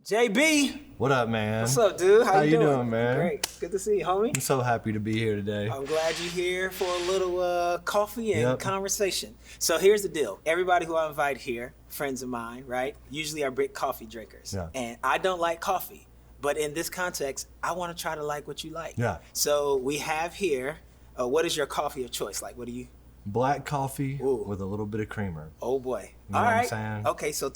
JB. What up, man? What's up, dude? How you doing, man? Great. Good to see you, homie. I'm so happy to be here today. I'm glad you're here for a little coffee and conversation. So here's the deal. Everybody who I invite here, friends of mine, right, usually are big coffee drinkers. Yeah. And I don't like coffee. But in this context, I want to try to like what you like. Yeah. So we have here, what is your coffee of choice? Like, what do you? Black coffee Ooh. with a little bit of creamer. Oh boy! You know All what I'm right. saying? Okay, so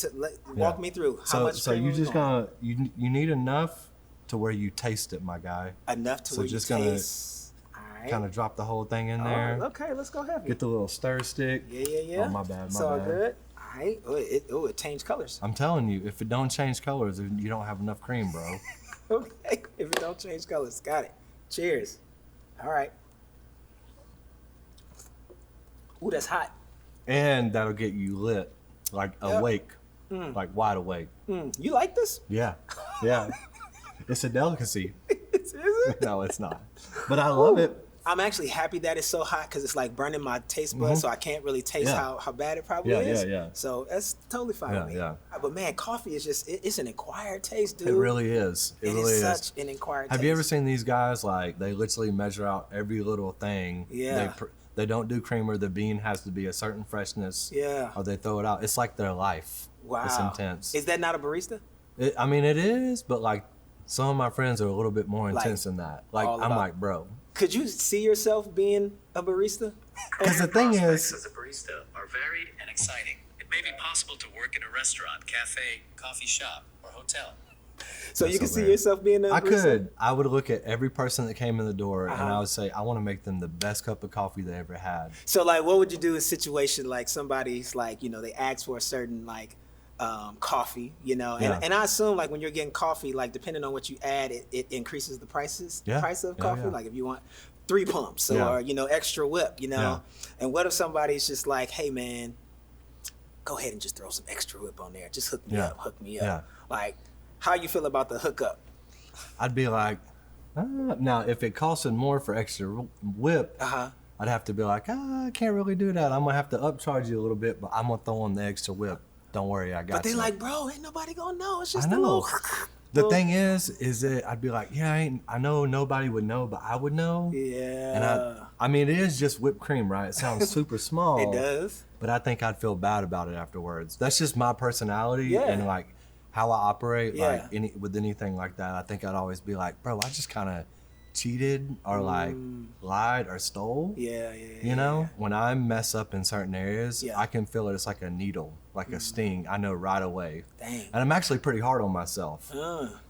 walk me through how much. So creamer you we just going? you need enough to where you taste it, my guy. Enough to where just you gonna taste. All right. Kind of drop the whole thing in there. Oh, okay, let's go heavy. Get the little stir stick. Yeah. Oh, my bad. It's all good. All right. It changed colors. I'm telling you, if it don't change colors, you don't have enough cream, bro. Okay. If it don't change colors, got it. Cheers. All right. Ooh, that's hot. And that'll get you lit, like awake, like wide awake. You like this? Yeah. It's a delicacy. Is it? No, it's not. But I love it. I'm actually happy that it's so hot because it's like burning my taste buds, so I can't really taste how bad it probably is. Yeah. So that's totally fine with me. Yeah. But man, coffee is just, it's an acquired taste, dude. It really is. It really is. Such an acquired taste. Have you ever seen these guys, like, they literally measure out every little thing. Yeah. They don't do creamer. The bean has to be a certain freshness. Yeah. Or they throw it out. It's like their life. Wow. It's intense. Is that not a barista? It is, but like some of my friends are a little bit more intense than that. Like, I'm like, bro. Could you see yourself being a barista? Because the thing is, as a barista are varied and exciting. It may be possible to work in a restaurant, cafe, coffee shop, or hotel. So you can see yourself being a barista? I could. I would look at every person that came in the door and I would say, I want to make them the best cup of coffee they ever had. So like, what would you do in a situation like somebody's like, they ask for a certain like coffee, and I assume like when you're getting coffee, like depending on what you add, it increases the price of coffee. Yeah. Like if you want 3 pumps or, extra whip, and what if somebody's just like, hey man, go ahead and just throw some extra whip on there. Just hook me up. Yeah. Like, how you feel about the hookup? I'd be like, now if it costed more for extra whip, I'd have to be like, I can't really do that. I'm gonna have to upcharge you a little bit, but I'm gonna throw on the extra whip. Don't worry, I got you. But they like, bro, ain't nobody gonna know. It's just I know. a little. The thing is that I'd be like, I know nobody would know, but I would know. Yeah. And I mean, it is just whipped cream, right? It sounds super small. It does. But I think I'd feel bad about it afterwards. That's just my personality and like how I operate. Like with anything like that, I think I'd always be like, bro, I just kind of cheated or like lied or stole. You know, when I mess up in certain areas, I can feel it. It's like a needle, like a sting. I know right away. Dang. And I'm actually pretty hard on myself.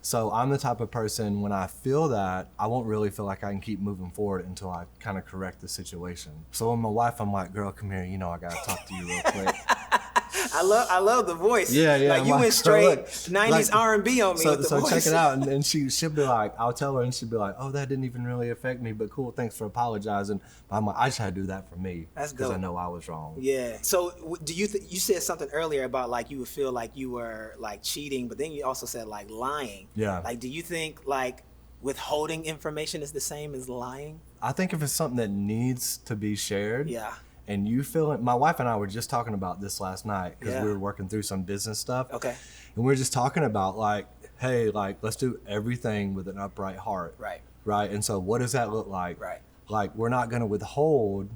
So I'm the type of person, when I feel that, I won't really feel like I can keep moving forward until I kind of correct the situation. So with my wife, I'm like, girl, come here. I got to talk to you real quick. I love the voice. Yeah. Like you went straight 90s R&B on me with the voice. So check it out, and she'll be like, I'll tell her, and she'll be like, oh, that didn't even really affect me, but cool, thanks for apologizing. But I'm like, I just had to do that for me. That's because dope. I know I was wrong. Yeah. So do you you said something earlier about like you would feel like you were like cheating, but then you also said like lying. Yeah. Like, do you think like withholding information is the same as lying? I think if it's something that needs to be shared. Yeah. And you feel it. My wife and I were just talking about this last night because we were working through some business stuff. Okay. And we were just talking about like, hey, like let's do everything with an upright heart. Right. And so what does that look like? Right. Like we're not going to withhold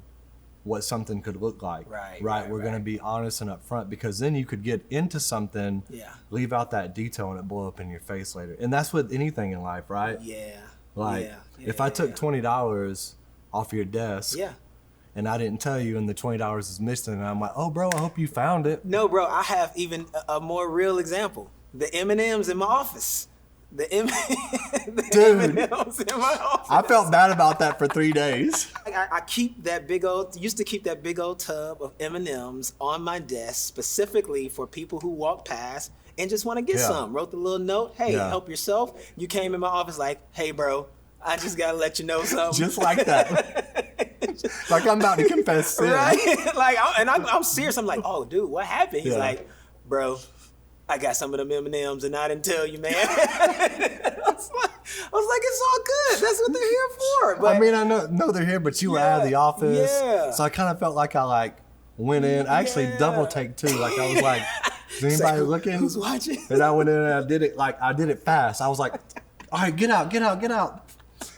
what something could look like. Right. We're going to be honest and upfront, because then you could get into something, leave out that detail, and it blow up in your face later. And that's with anything in life, right? Yeah. Like if I took $20 off your desk. Yeah. And I didn't tell you, and the $20 is missing, and I'm like, oh, bro, I hope you found it. No, bro, I have even a more real example. The M&Ms in my office. The M&Ms in my office. I felt bad about that for 3 days. I used to keep that big old tub of M&Ms on my desk specifically for people who walk past and just want to get some. Wrote the little note, hey, help yourself. You came in my office like, hey, bro, I just got to let you know something. Just like that. Like I'm about to confess sin. Right? I'm serious. I'm like, oh, dude, what happened? He's like, bro, I got some of them M&Ms and I didn't tell you, man. I was like, it's all good. That's what they're here for. But I mean, I know they're here, but you were out of the office. Yeah. So I kind of felt like I went in. I actually double take too. Like I was like, Is anybody looking? Who's watching? And I went in and I did it fast. I was like, all right, get out.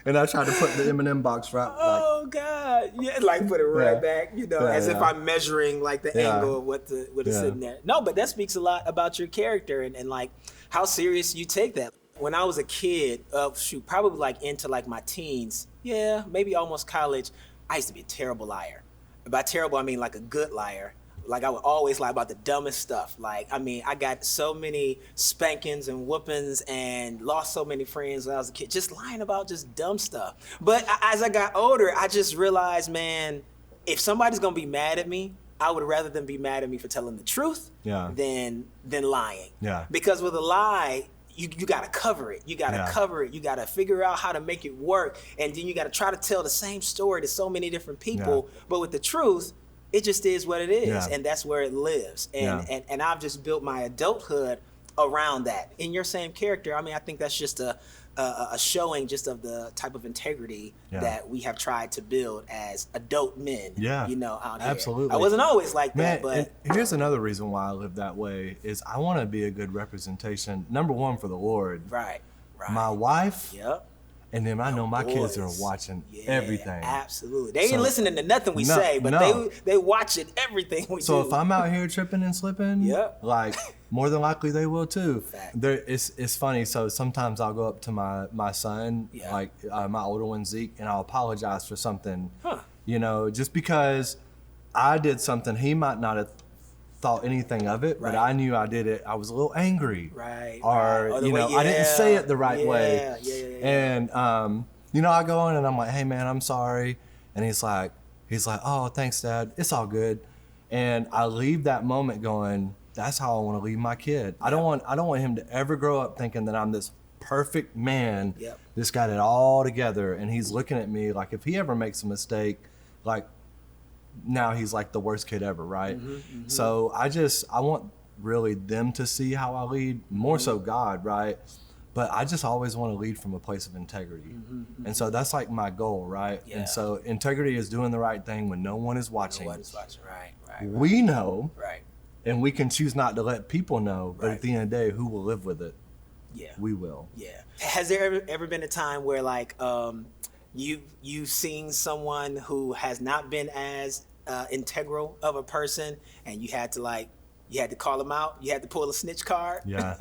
And I tried to put the M&M box right. Oh God! Yeah, like put it right back. As if I'm measuring like the angle of what is sitting there. No, but that speaks a lot about your character and like how serious you take that. When I was a kid, probably like into like my teens, maybe almost college, I used to be a terrible liar. By terrible, I mean like a good liar. Like I would always lie about the dumbest stuff. Like, I mean, I got so many spankings and whoopings and lost so many friends when I was a kid, just lying about just dumb stuff. But as I got older, I just realized, man, if somebody's gonna be mad at me, I would rather them be mad at me for telling the truth than lying. Yeah. Because with a lie, you gotta cover it. You gotta cover it. You gotta figure out how to make it work. And then you gotta try to tell the same story to so many different people. Yeah. But with the truth, it just is what it is, and that's where it lives. And I've just built my adulthood around that. In your same character, I mean, I think that's just a showing just of the type of integrity that we have tried to build as adult men. Yeah, out here. Absolutely. I wasn't always like that, but here's another reason why I live that way is I want to be a good representation. Number one, for the Lord. Right. My wife. Yep. And then I know my kids are watching everything. Absolutely. They ain't listening to nothing we say, but they watching everything we do. So if I'm out here tripping and slipping, like more than likely they will too. It's funny. So sometimes I'll go up to my son, like my older one, Zeke, and I'll apologize for something, just because I did something he might not have thought anything of it, but I knew I did it. I was a little angry, or I didn't say it the right way. And I go in and I'm like, hey man, I'm sorry. And he's like, oh, thanks, Dad. It's all good. And I leave that moment going, that's how I want to leave my kid. I don't want him to ever grow up thinking that I'm this perfect man that's got it all together. And he's looking at me like if he ever makes a mistake, like now he's like the worst kid ever, right? So I want really them to see how I lead, more so God, right? But I just always want to lead from a place of integrity. And so that's like my goal, right? And so integrity is doing the right thing when no one is watching. No one is watching, right. We know, and we can choose not to let people know, but at the end of the day, who will live with it? Yeah. We will. Yeah. Has there ever been a time where like you've seen someone who has not been as integral of a person, and you had to call them out? You had to pull a snitch card? Yeah.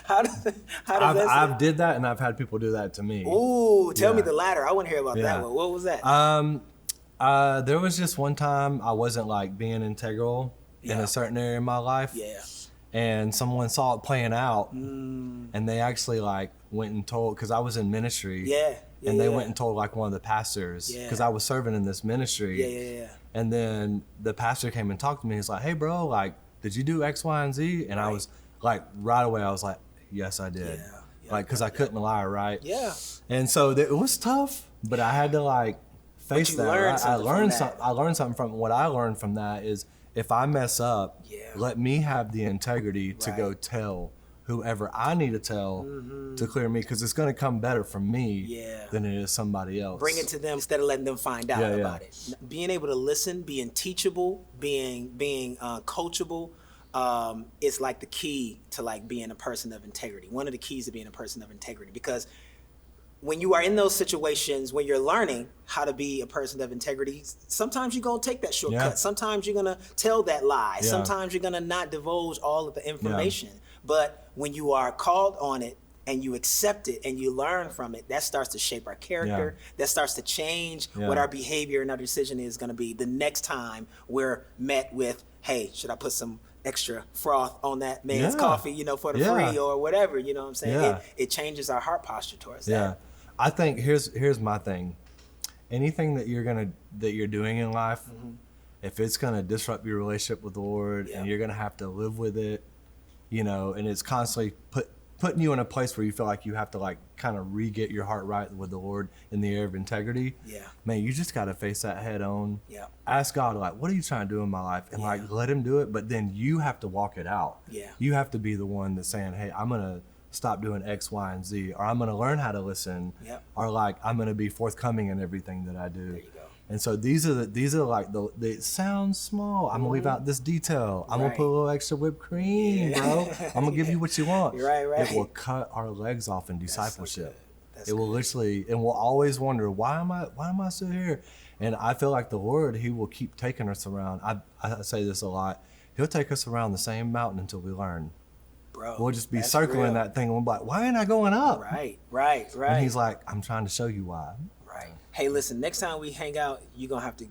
How does that I've did that, and I've had people do that to me. Ooh, tell me the latter. I want to hear about that one. What was that? There was just one time I wasn't like being integral in a certain area of my life. Yeah. And someone saw it playing out, and they actually like went and told, because I was in ministry. And they went and told like one of the pastors, because I was serving in this ministry. And then the pastor came and talked to me. He's like, hey bro, like, did you do X, Y, and Z? And I was like, right away, I was like, yes, I did. Like, because I couldn't lie, right? And so it was tough, but I had to like face that. I learned something from what I learned from that is, if I mess up, let me have the integrity to go tell whoever I need to tell to clear me, because it's going to come better from me than it is somebody else. Bring it to them instead of letting them find out about it. Being able to listen, being teachable, being coachable, is like the key to like being a person of integrity. One of the keys to being a person of integrity, because when you are in those situations, when you're learning how to be a person of integrity, sometimes you're going to take that shortcut. Sometimes you're going to tell that lie. Sometimes you're going to not divulge all of the information. But when you are called on it and you accept it and you learn from it, that starts to shape our character. That starts to change what our behavior and our decision is going to be the next time we're met with, hey, should I put some extra froth on that man's coffee, for the free or whatever, you know what I'm saying? It changes our heart posture towards that. I think here's my thing. Anything that you're doing in life, if it's gonna disrupt your relationship with the Lord and you're gonna have to live with it, and it's constantly putting you in a place where you feel like you have to like kind of re-get your heart right with the Lord in the area of integrity. Man, you just gotta face that head on. Ask God, like, what are you trying to do in my life? And like let him do it, but then you have to walk it out. You have to be the one that's saying, hey, I'm gonna stop doing X, Y, and Z, or I'm going to learn how to listen, or like I'm going to be forthcoming in everything that I do. And so these are like it sounds small. I'm gonna leave out this detail. I'm gonna put a little extra whipped cream, bro. I'm gonna give you what you want. Right. It will cut our legs off in discipleship. It will literally, and we'll always wonder, why am I still here? And I feel like the Lord, He will keep taking us around. I say this a lot. He'll take us around the same mountain until we learn. Bro, we'll just be circling that thing and we'll be like, why ain't I going up? Right. And He's like, I'm trying to show you why. Right. Hey, listen, next time we hang out, you have to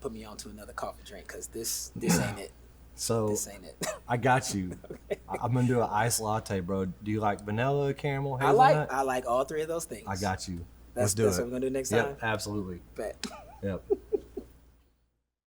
put me on to another coffee drink, because this ain't it. So this ain't it. I got you. Okay. I'm gonna do an iced latte, bro. Do you like vanilla, caramel, hazelnut? I like all three of those things. I got you. Let's do it. That's what we're gonna do next time. Absolutely. Bet. Yep.